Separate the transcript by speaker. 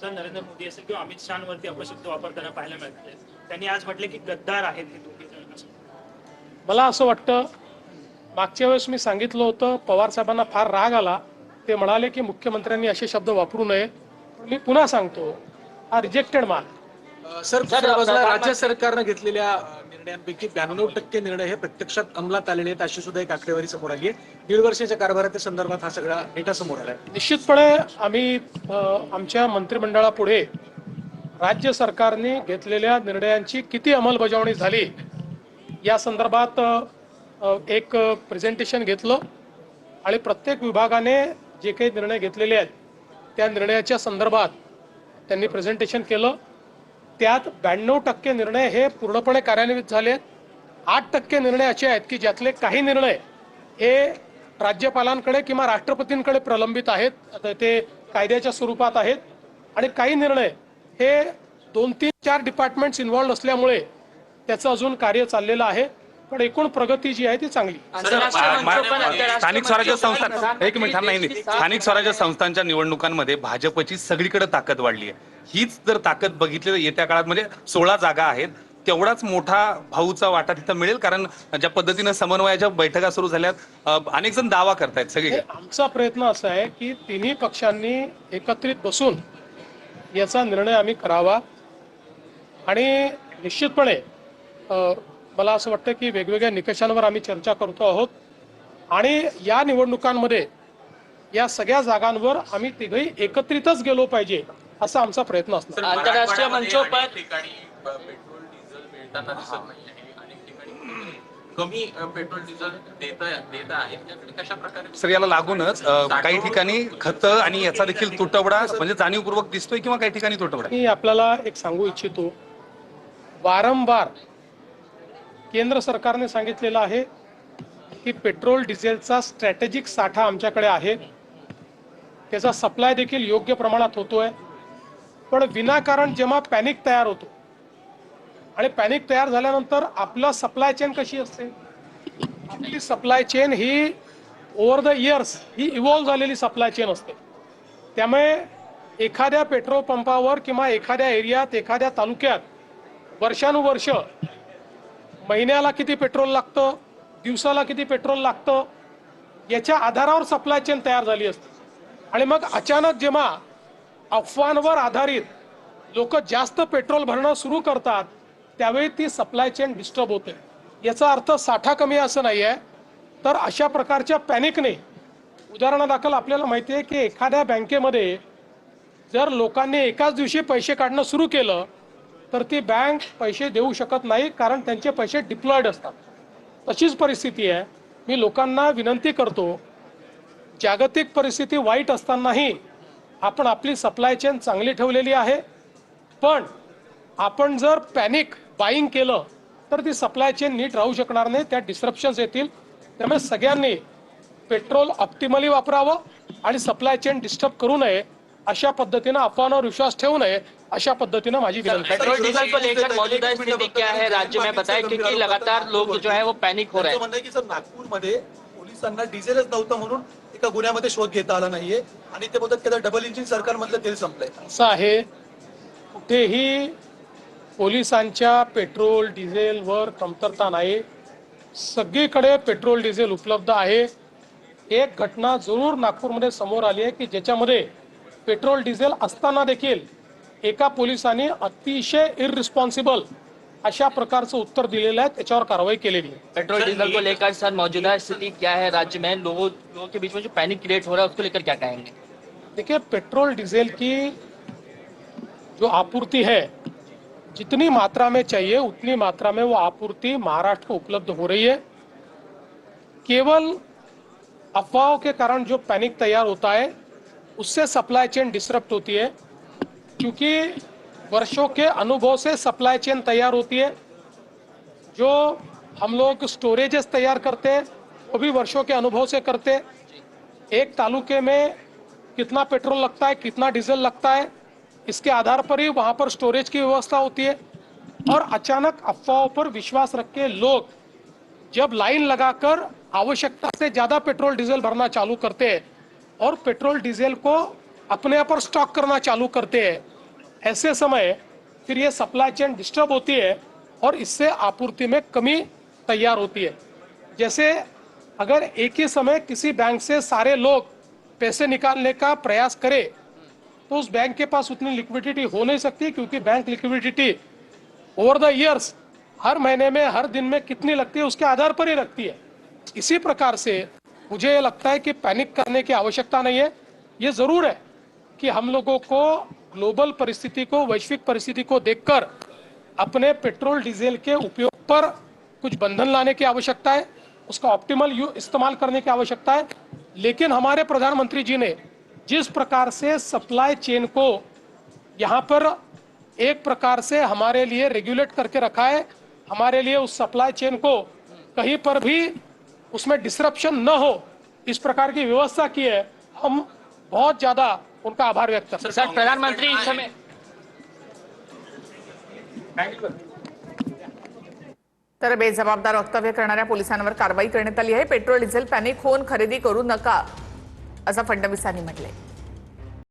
Speaker 1: पंतप्रधान नरेंद्र मोदी असेल किंवा अमित शहावरती अपशब्द वापरताना पाहायला मिळते. त्यांनी आज म्हटले की गद्दार आहेत हे दोघे जण असं.
Speaker 2: मला असं वाटतं, मागच्या वेळेस मी सांगितलं होतं, पवार साहेबांना फार राग आला. ते म्हणाले की मुख्यमंत्र्यांनी असे शब्द वापरू नये. पण मी पुन्हा सांगतो, हा रिजेक्टेड माल.
Speaker 3: सर, दुसऱ्या बाजूला राज्य सरकारनं घेतलेल्या निर्णयांपैकी 92% निर्णय हे प्रत्यक्षात अंमलात आलेले आहेत अशी सुद्धा एक आकडेवारी समोर आली आहे. 1.5 वर्षाच्या कारभाराच्या संदर्भात हा सगळा डेटा समोर आला आहे.
Speaker 2: निश्चितपणे आम्ही आमच्या मंत्रिमंडळापुढे राज्य सरकारने घेतलेल्या निर्णयांची किती अंमलबजावणी झाली या संदर्भात एक प्रेझेंटेशन घेतलं आणि प्रत्येक विभागाने जे काही निर्णय घेतलेले आहेत त्या निर्णयाच्या संदर्भात त्यांनी प्रेझेंटेशन केलं. त्यात 92% निर्णय हे पूर्णपणे कार्यान्वित झाले आहेत. 8% निर्णय असे आहेत की ज्यातले काही निर्णय हे राज्यपालांकडे किंवा राष्ट्रपतींकडे प्रलंबित आहेत, आता ते कायद्याच्या स्वरूपात आहेत. आणि काही निर्णय हे 2-3-4 डिपार्टमेंट्स इन्व्हॉल्व असल्यामुळे त्याचं अजून कार्य चाललेलं आहे. पण एकूण प्रगती जी आहे ती चांगली.
Speaker 4: स्थानिक स्वराज्य संस्था एक मिनिट नाही, स्थानिक स्वराज्य संस्थांच्या निवडणुकांमध्ये भाजपची सगळीकडे ताकद वाढली आहे. हीच जर ताकद बघितली तर येत्या काळात म्हणजे 16 जागा आहेत, तेवढाच मोठा भाऊचा वाटा तिथं मिळेल. कारण ज्या पद्धतीनं समन्वयाच्या बैठका सुरू झाल्यात, अनेक जण दावा करतायत सगळे.
Speaker 2: आमचा प्रयत्न असा आहे की तिन्ही पक्षांनी एकत्रित बसून याचा निर्णय आम्ही करावा. आणि निश्चितपणे मला असं वाटतं की वेगवेगळ्या निकषांवर आम्ही चर्चा करतो आहोत आणि या निवडणुकांमध्ये या सगळ्या जागांवर आम्ही तिघही एकत्रितच गेलो पाहिजे असा आमचा प्रयत्न असणार.
Speaker 5: आंतरराष्ट्रीय मंचों पर
Speaker 6: पेट्रोल डिझेल मिळताना दिसत नाही, अनेक ठिकाणी कमी पेट्रोल डिझेल देत आहेत. त्याकडे कशा प्रकारे
Speaker 4: सर, याला लागूनच काही ठिकाणी खतं आणि याचा देखील तुटवडा म्हणजे जाणीवपूर्वक दिसतोय किंवा काही ठिकाणी तुटवडा.
Speaker 2: मी आपल्याला एक सांगू इच्छितो, वारंवार केंद्र सरकारने सांगितलेलं आहे की पेट्रोल डिझेलचा स्ट्रॅटेजिक साठा आमच्याकडे आहे, त्याचा सप्लाय देखील योग्य प्रमाणात होतोय. पण विनाकारण जेव्हा पॅनिक तयार होतो आणि पॅनिक तयार झाल्यानंतर आपला सप्लाय चेन कशी असते, आपली supply chain he over the years he evolve झालेली सप्लाय चेन असते. त्यामुळे एखाद्या पेट्रोल पंपावर किंवा एखाद्या एरियात एखाद्या तालुक्यात वर्षानुवर्ष महिन्याला किती पेट्रोल लागतं, दिवसाला किती पेट्रोल लागतं, याच्या आधारावर सप्लाय चेन तयार झाली असते. आणि मग अचानक जेव्हा अफवांवर आधारित लोक जास्त पेट्रोल भरणं सुरू करतात त्यावेळी ती सप्लाय चेन डिस्टर्ब होते. याचा अर्थ साठा कमी असं नाही आहे. तर अशा प्रकारच्या पॅनिकने, उदाहरणादाखल आपल्याला माहिती आहे की एखाद्या बँकेमध्ये जर लोकांनी एकाच दिवशी पैसे काढणं सुरू केलं तर ती बँक पैसे देऊ शकत नाही, कारण त्यांचे पैसे डिप्लॉयड असतात. तशीच परिस्थिती आहे. मी लोकांना विनंती करतो, जागतिक परिस्थिती वाईट असतानाही आपण आपली सप्लाय चेन चांगली ठेवलेली आहे. पण आपण जर पॅनिक बाईंग केलं तर ती सप्लाय चेन नीट राहू शकणार नाही, त्यात डिस्ट्रप्शन्स येतील. त्यामुळे सगळ्यांनी पेट्रोल ऑप्टिमली वापरावं आणि सप्लाय चेन डिस्टर्ब करू नये, अशा पद्धतीनं अफवांवर विश्वास ठेवू नये, अशा पद्धतीनं माझी विनंती.
Speaker 5: पेट्रोल डीजल को लेकर मौजूदा स्थिति क्या है राज्य में बताएं, क्योंकि लगातार लोग जो है वो पैनिक हो रहे हैं.
Speaker 3: म्हणणं आहे की सर, नागपूरमध्ये पोलिसांना डिझेलच नव्हतं म्हणून एका गुन्ह्यामध्ये शोध घेता आला नाहीये आणि ते बोलतात की डबल इंजिन सरकारमधलं तेल संपलंय.
Speaker 2: असं आहे, कुठेही पोलिसांच्या पेट्रोल डिझेलवर कमतरता नाही. सगळीकडे पेट्रोल डिझेल उपलब्ध आहे. एक घटना जरूर नागपूरमध्ये समोर आली आहे की ज्याच्यामध्ये पेट्रोल डिझेल असताना देखील एका पोलिसांनी अतिशय इररिस्पॉन्सिबल अशा प्रकारचं उत्तर दिलेलं आहे, त्याच्यावर कारवाई केलेली आहे.
Speaker 5: पेट्रोल डीजल को लेकर सर मौजूदा स्थिति क्या है राज्य में, लोगों के बीच में जो पैनिक क्रिएट हो रहा है उसको लेकर क्या कहेंगे?
Speaker 2: देखिए, पेट्रोल डीजल की जो आपूर्ति है, जितनी मात्रा में चाहिए उतनी मात्रा में वो आपूर्ति महाराष्ट्र को उपलब्ध हो रही है. केवल अफवाहों के कारण जो पैनिक तैयार होता है उससे सप्लाई चेन डिस्टर्ब होती है, क्योंकि वर्षों के अनुभव से सप्लाई चेन तैयार होती है. जो हम लोग स्टोरेजेस तैयार करते हैं वो भी वर्षों के अनुभव से करते हैं. एक तालुके में कितना पेट्रोल लगता है, कितना डीजल लगता है, इसके आधार पर ही वहाँ पर स्टोरेज की व्यवस्था होती है. और अचानक अफवाहों पर विश्वास रख के लोग जब लाइन लगाकर आवश्यकता से ज़्यादा पेट्रोल डीजल भरना चालू करते हैं और पेट्रोल डीजल को अपने पर स्टॉक करना चालू करते हैं, ऐसे समय फिर ये सप्लाई चेन डिस्टर्ब होती है और इससे आपूर्ति में कमी तैयार होती है। जैसे अगर एक ही समय किसी बैंक से सारे लोग पैसे निकालने का प्रयास करें तो उस बैंक के पास उतनी लिक्विडिटी हो नहीं सकती, क्योंकि bank liquidity over the years हर महीने में हर दिन में कितनी लगती है उसके आधार पर ही लगती है। इसी प्रकार से मुझे ये लगता है कि पैनिक करने की आवश्यकता नहीं है। ये जरूर है कि हम लोगों को ग्लोबल परिस्थिति को, वैश्विक परिस्थिति को देखकर अपने पेट्रोल डीजल के उपयोग पर कुछ बंधन लाने की आवश्यकता है, उसका ऑप्टिमल इस्तेमाल करने की आवश्यकता है। लेकिन हमारे प्रधानमंत्री जी ने जिस प्रकार से सप्लाई चेन को यहाँ पर एक प्रकार से हमारे लिए रेगुलेट करके रखा है, हमारे लिए उस सप्लाई चेन को कहीं पर भी उसमें डिसरप्शन न हो इस प्रकार की व्यवस्था की है, हम बहुत ज्यादा उनका आभार व्यक्त करते हैं।
Speaker 5: सर प्रधानमंत्री इस समय
Speaker 7: तर बेजबाबदार वक्तव्य करणाऱ्या पोलिसांवर कारवाई करण्यात आली आहे। पेट्रोल डिझेल पॅनिक होऊन खरेदी करू नका असं फडणवीसांनी म्हटलंय।